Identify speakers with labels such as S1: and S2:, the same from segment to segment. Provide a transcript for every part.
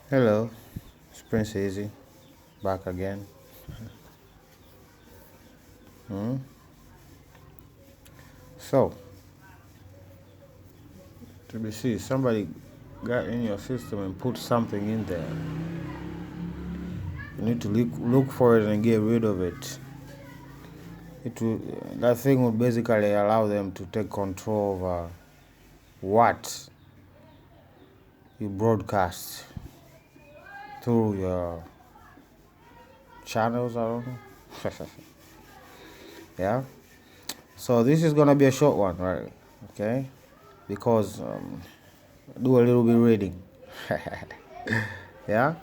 S1: Hello, it's Prince Easy, back again. Hmm? So, to be seen, somebody got in your system and put something in there. You need to look for it and get rid of it. That thing would basically allow them to take control over what you broadcast through your channels. I don't know. Yeah. So this is gonna be a short one, right? Okay. Because do a little bit reading. Yeah.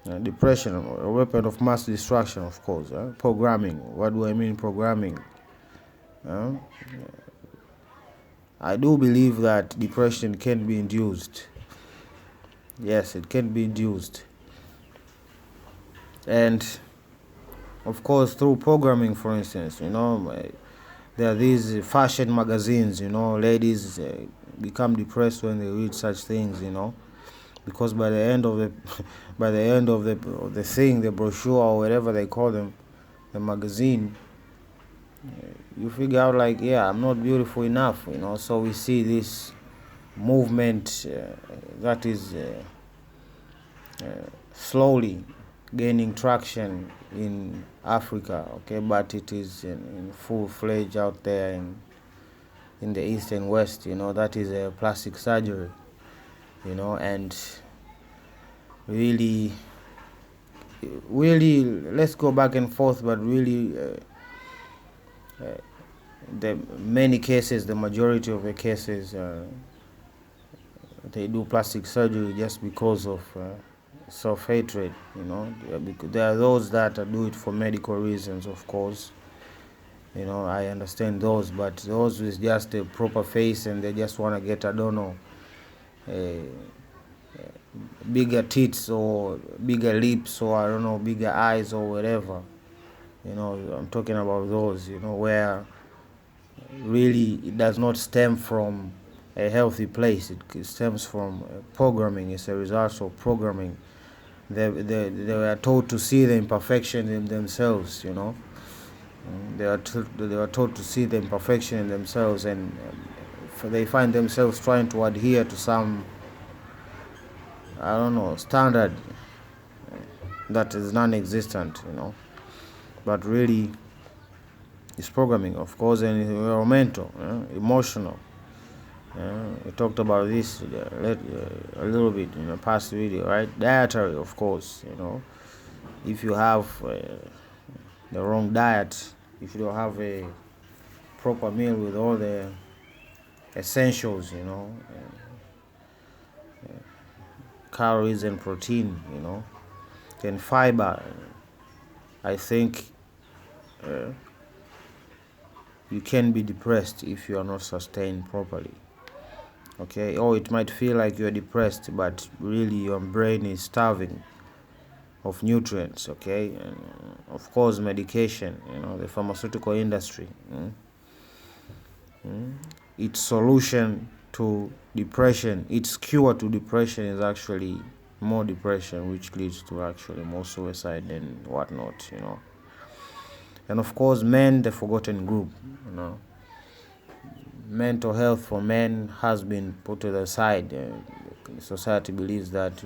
S1: Depression, a weapon of mass destruction, of course. Programming. What do I mean, programming? I do believe that depression can be induced. Yes, it can be induced. And, of course, through programming, for instance, there are these fashion magazines, ladies become depressed when they read such things, because by the end of the by the end of the thing, the brochure or whatever they call them, the magazine, you figure out like, yeah, I'm not beautiful enough, so we see this movement that is slowly gaining traction in Africa, okay, but it is in full-fledged out there in the East and West, that is a plastic surgery, and really, let's go back and forth, but really, the many cases, the majority of the cases, they do plastic surgery just because of self-hatred, There are those that do it for medical reasons, of course. I understand those, but those with just a proper face and they just want to get, I don't know, bigger tits or bigger lips or, I don't know, bigger eyes or whatever. I'm talking about those, where really it does not stem from a healthy place. It stems from programming. It's a result of programming. They were taught to see the imperfection in themselves, They were taught to see the imperfection in themselves, and they find themselves trying to adhere to some, I don't know, standard that is non-existent, But really, it's programming, of course, and environmental, emotional. We talked about this a little bit in the past video, right? Dietary, of course, If you have the wrong diet, if you don't have a proper meal with all the essentials, calories and protein, and fiber, I think you can be depressed if you are not sustained properly. Okay, or it might feel like you're depressed, but really your brain is starving of nutrients. Okay, and of course medication, the pharmaceutical industry, its solution to depression, its cure to depression is actually more depression, which leads to actually more suicide and whatnot, And of course, men, the forgotten group, Mental health for men has been put to the side. Society believes that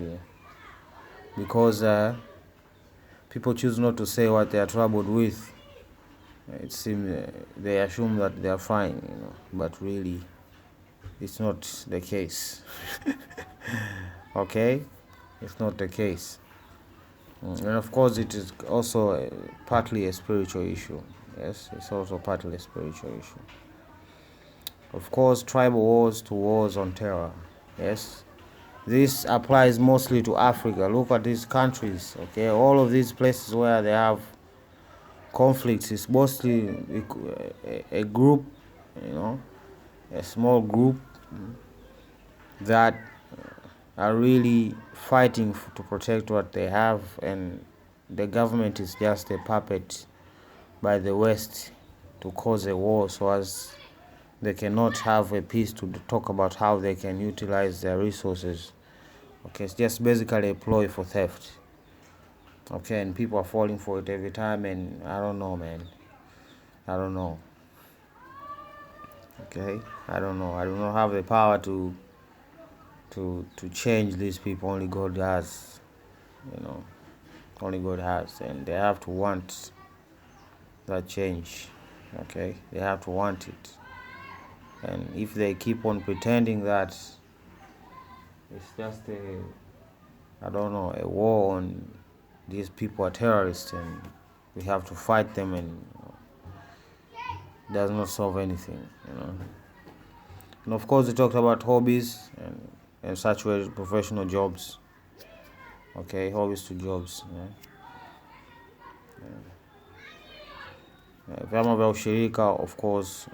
S1: because people choose not to say what they are troubled with, it seems they assume that they are fine, But really, it's not the case. Okay, it's not the case. And of course, it is also partly a spiritual issue. Yes, it's also partly a spiritual issue. Of course, tribal wars to wars on terror. Yes, this applies mostly to Africa. Look at these countries. Okay, all of these places where they have conflicts is mostly a group, a small group that are really fighting to protect what they have, and the government is just a puppet by the West to cause a war so as they cannot have a peace to talk about how they can utilize their resources Okay, it's just basically a ploy for theft. Okay, and people are falling for it every time, and I don't know, man. I don't know. Okay, I don't know. I do not have the power to change these people. Only God has, you know. Only God has, and they have to want that change. Okay, they have to want it, and if they keep on pretending that it's just I don't know, a war on these people are terrorists and we have to fight them, and it does not solve anything, you know. And of course, we talked about hobbies and such ways, professional jobs. Okay, hobbies to jobs. Vyama vya ushirika, of course,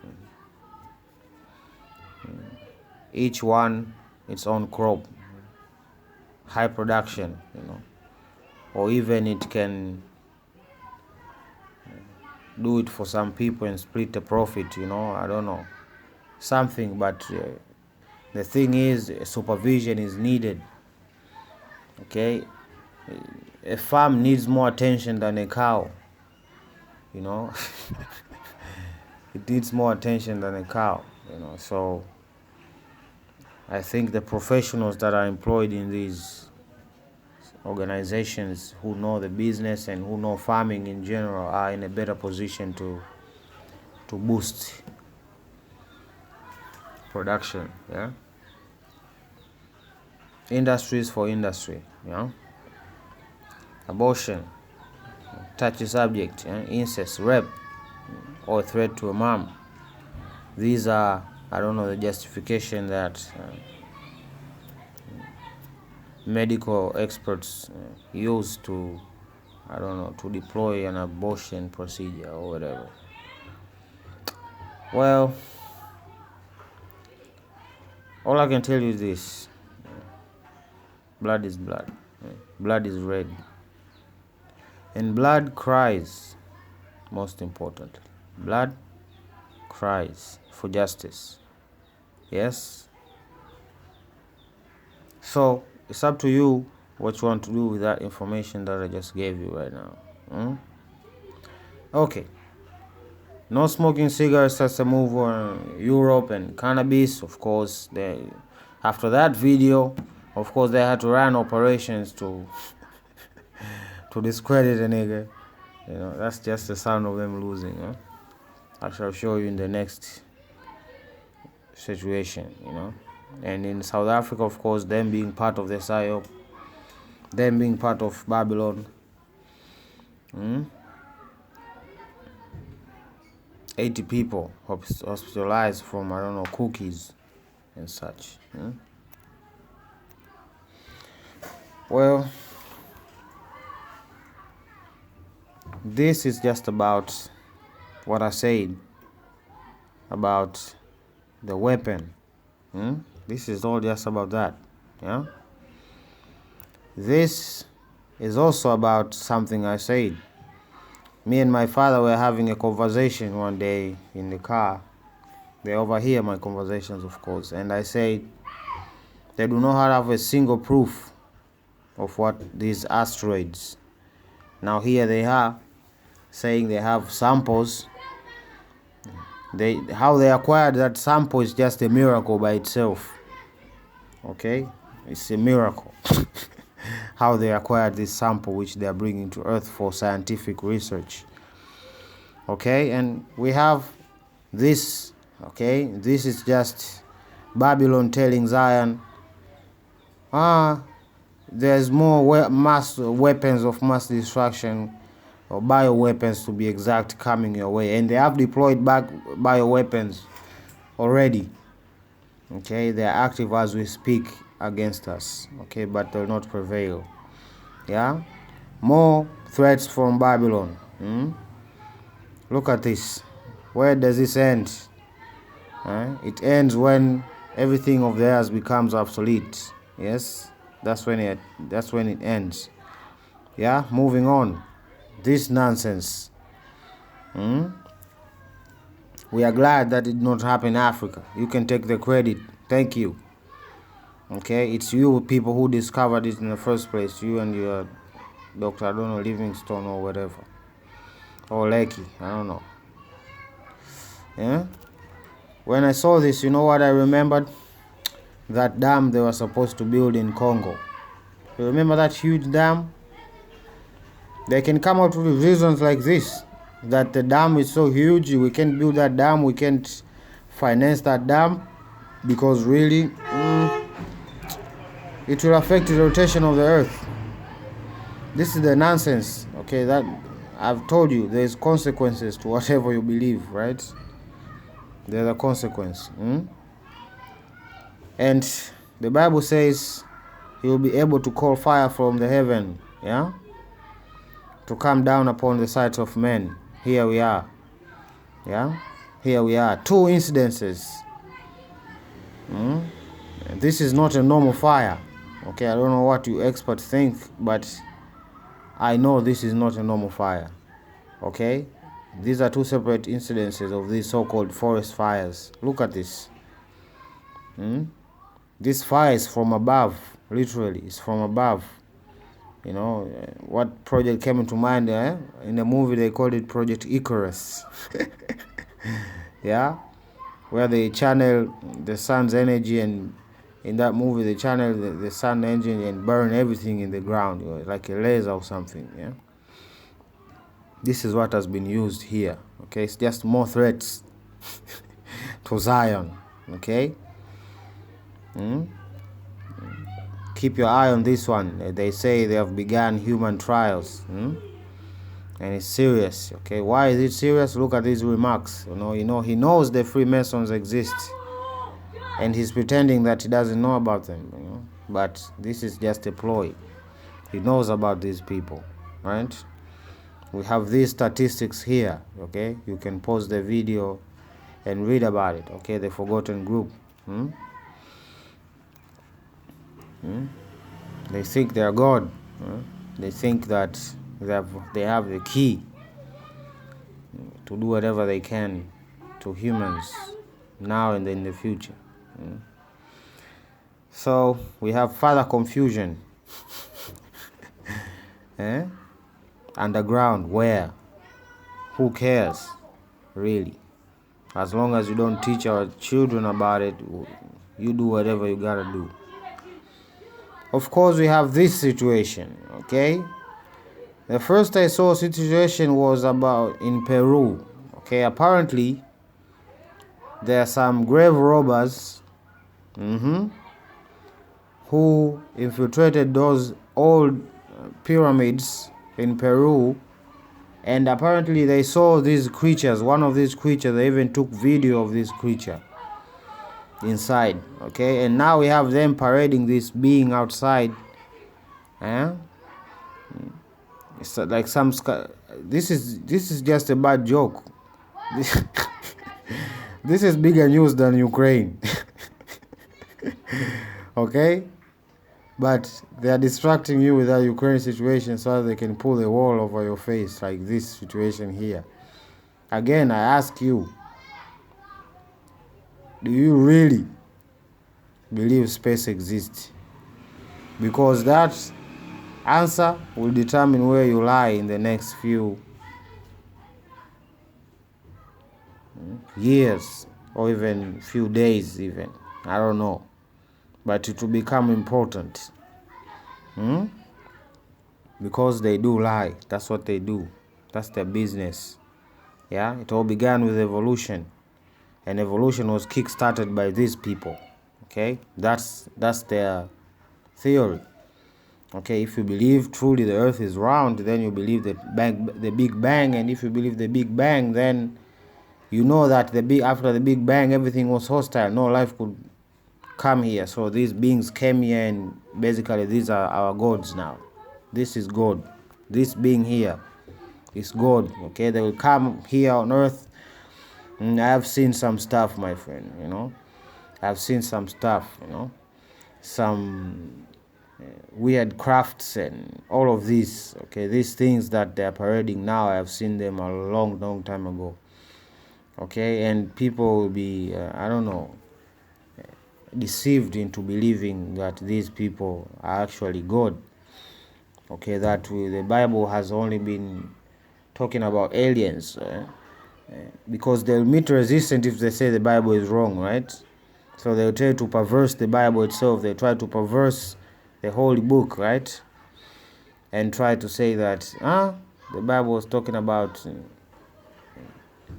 S1: each one its own crop, high production, you know, or even it can do it for some people and split the profit, you know. I don't know, something, but the thing is, supervision is needed. Okay, a farm needs more attention than a cow, you know. It needs more attention than a cow, you know. So I think the professionals that are employed in these organizations who know the business and who know farming in general are in a better position to boost production. Yeah, industries for industry, you know. Abortion, touchy subject, incest, rape, or threat to a mom. These are, I don't know, the justification that medical experts use to, I don't know, to deploy an abortion procedure or whatever. Well, all I can tell you is this: blood is blood, blood is red, and blood cries. Most importantly, blood cries for justice. Yes. So it's up to you what you want to do with that information that I just gave you right now. Okay. No smoking cigarettes, that's a move on Europe, and cannabis, of course. After that video, of course, they had to run operations to discredit a nigga. You know, that's just the sound of them losing. I shall show you in the next situation, you know. And in South Africa, of course, them being part of the PSYOP, them being part of Babylon. 80 people hospitalized from, I don't know, cookies and such. Well, this is just about what I said about the weapon. This is all just about that. Yeah. This is also about something I said. Me and my father were having a conversation one day in the car. They overhear my conversations, of course, and I said they do not have a single proof of what these asteroids. Now here they are saying they have samples. How they acquired that sample is just a miracle by itself. Okay, it's a miracle. How they acquired this sample, which they are bringing to Earth for scientific research. Okay, and we have this. Okay, this is just Babylon telling Zion, there's more weapons of mass destruction, or bioweapons to be exact, coming your way, and they have deployed bioweapons already. Okay, they are active as we speak against us. Okay, but they'll not prevail. Yeah, more threats from Babylon. Look at this. Where does this end? It ends when everything of theirs becomes obsolete. Yes, that's when it ends. Yeah, moving on. This nonsense. We are glad that it did not happen in Africa. You can take the credit. Thank you. Okay, it's you people who discovered it in the first place. You and your Dr. I don't know, Livingstone or whatever, or Lecky, I don't know. Yeah. When I saw this, you know what I remembered? That dam they were supposed to build in Congo. You remember that huge dam? They can come out with reasons like this, that the dam is so huge, we can't build that dam, we can't finance that dam, because really, it will affect the rotation of the earth. This is the nonsense, okay? That I've told you, there's consequences to whatever you believe, right? There's a consequence. And the Bible says he will be able to call fire from the heaven, yeah, to come down upon the sight of men. Here we are, yeah, here we are. Two incidences. This is not a normal fire, okay? I don't know what you experts think, but I know this is not a normal fire, okay? These are two separate incidences of these so-called forest fires. Look at this. This fire is from above, literally, it's from above. You know, what project came into mind? In the movie, they called it Project Icarus. Yeah, where they channel the sun's energy, and in that movie, they channel the sun engine and burn everything in the ground, like a laser or something. Yeah, this is what has been used here. Okay, it's just more threats to Zion. Okay. Keep your eye on this one. They say they have begun human trials, and it's serious. Okay, why is it serious? Look at these remarks. You know, he knows the Freemasons exist, and he's pretending that he doesn't know about them. But this is just a ploy. He knows about these people, right? We have these statistics here. Okay, you can pause the video and read about it. Okay, the forgotten group. They think they are God. They think that they have the key to do whatever they can to humans now and in the future. So we have further confusion. Underground, where? Who cares, really? As long as you don't teach our children about it, you do whatever you gotta do. Of course, we have this situation, okay? The first I saw situation was about in Peru, okay? Apparently, there are some grave robbers who infiltrated those old pyramids in Peru, and apparently they saw these creatures. One of these creatures, they even took video of this creature inside, okay? And now we have them parading this being outside. It's like some this is just a bad joke. This is bigger news than Ukraine. Okay, but they are distracting you with that Ukraine situation so they can pull a wall over your face, like this situation here. Again, I ask you, do you really believe space exists? Because that answer will determine where you lie in the next few years, or even few days even. I don't know. But it will become important. Because they do lie. That's what they do. That's their business. Yeah, it all began with evolution. And evolution was kick-started by these people. Okay, that's their theory. Okay, if you believe truly the earth is round, then you believe the Big Bang, and if you believe the Big Bang, then you know that after the Big Bang everything was hostile. No life could come here. So these beings came here, and basically these are our gods now. This is God. This being here is God. Okay, they will come here on earth. And I have seen some stuff, my friend. I've seen some stuff. Some weird crafts and all of these. Okay, these things that they are parading now, I have seen them a long time ago. Okay, and people will be I don't know, deceived into believing that these people are actually God. Okay, that the Bible has only been talking about aliens, because they'll meet resistance if they say the Bible is wrong, right? So they'll try to perverse the Bible itself. They try to perverse the holy book, right? And try to say that the Bible was talking about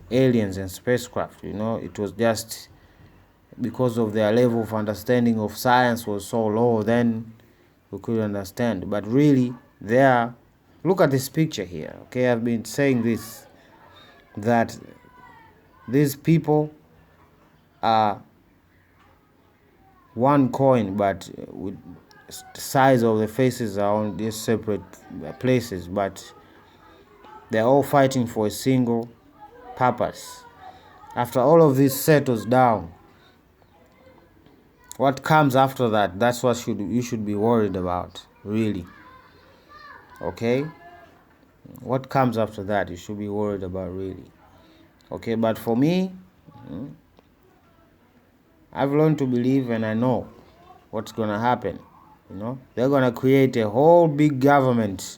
S1: aliens and spacecraft. It was just because of their level of understanding of science was so low, then we couldn't understand. But really, look at this picture here. Okay, I've been saying this, that these people are one coin, but with the size of the faces are on these separate places, but they're all fighting for a single purpose. After all of this settles down, what comes after that, that's what you should be worried about, really. Okay? What comes after that, you should be worried about, really. Okay, but for me, I've learned to believe, and I know what's going to happen. They're going to create a whole big government,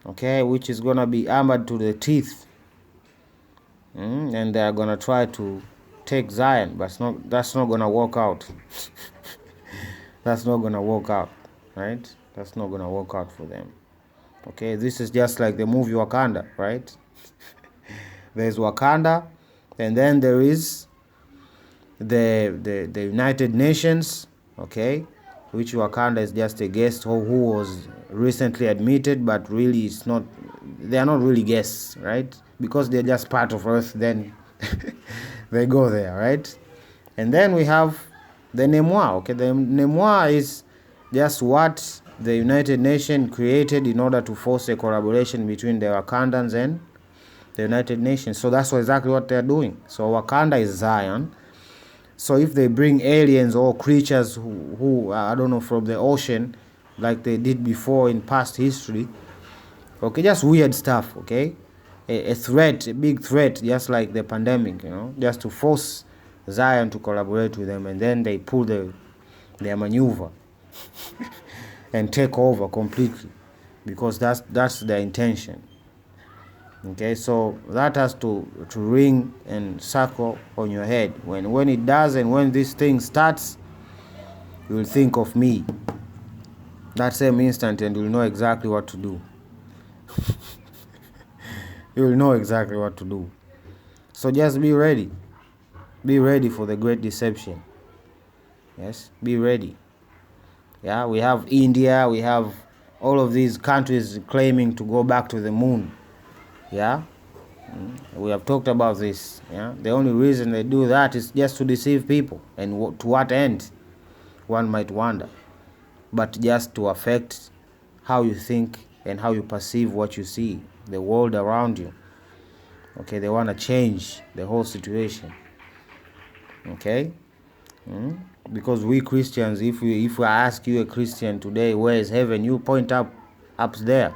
S1: okay, which is going to be armored to the teeth. And they're going to try to take Zion, but that's not going to work out. That's not going to work out, right? That's not going to work out for them. Okay, this is just like the movie Wakanda, right? There's Wakanda, and then there is the United Nations, okay, which Wakanda is just a guest who was recently admitted, but really they are not really guests, right? Because they're just part of Earth, then they go there, right? And then we have the Nemwa, okay? The Nemwa is just what the United Nations created in order to force a collaboration between the Wakandans and the United Nations. So that's exactly what they're doing. So Wakanda is Zion. So if they bring aliens or creatures who I don't know, from the ocean, like they did before in past history, okay, just weird stuff, okay, a threat, a big threat, just like the pandemic, just to force Zion to collaborate with them, and then they pull their maneuver and take over completely, because that's their intention. Okay, so that has to ring and circle on your head. When it does, and when this thing starts, you will think of me that same instant, and you'll know exactly what to do. You will know exactly what to do. So just be ready. Be ready for the great deception. Yes, be ready. Yeah, we have India, we have all of these countries claiming to go back to the moon. Yeah, we have talked about this. Yeah, the only reason they do that is just to deceive people, and to what end, one might wonder, but just to affect how you think and how you perceive what you see, the world around you. Okay, they want to change the whole situation. Okay, because we Christians, if we ask you, a Christian today, where is heaven, you point up there.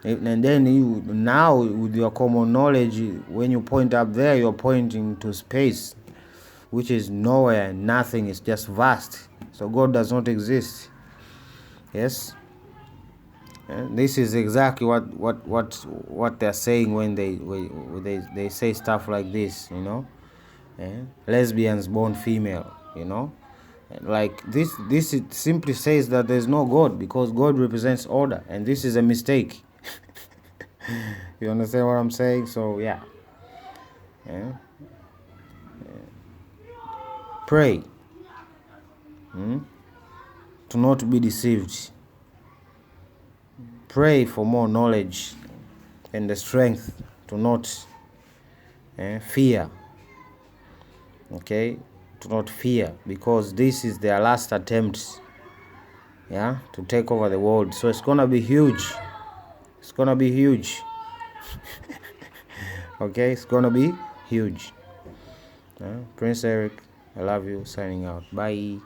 S1: And then you, now with your common knowledge, when you point up there, you're pointing to space, which is nowhere, nothing, it's just vast. So God does not exist. Yes. And this is exactly what they're saying when they say stuff like this, lesbians born female, like this it simply says that there's no God, because God represents order, and this is a mistake. You understand what I'm saying? So yeah. Pray to not be deceived. Pray for more knowledge and the strength to not fear. Okay, to not fear, because this is their last attempt, to take over the world. So it's gonna be huge. It's gonna be huge. Okay, it's gonna be huge. Prince Eric, I love you. Signing out. Bye.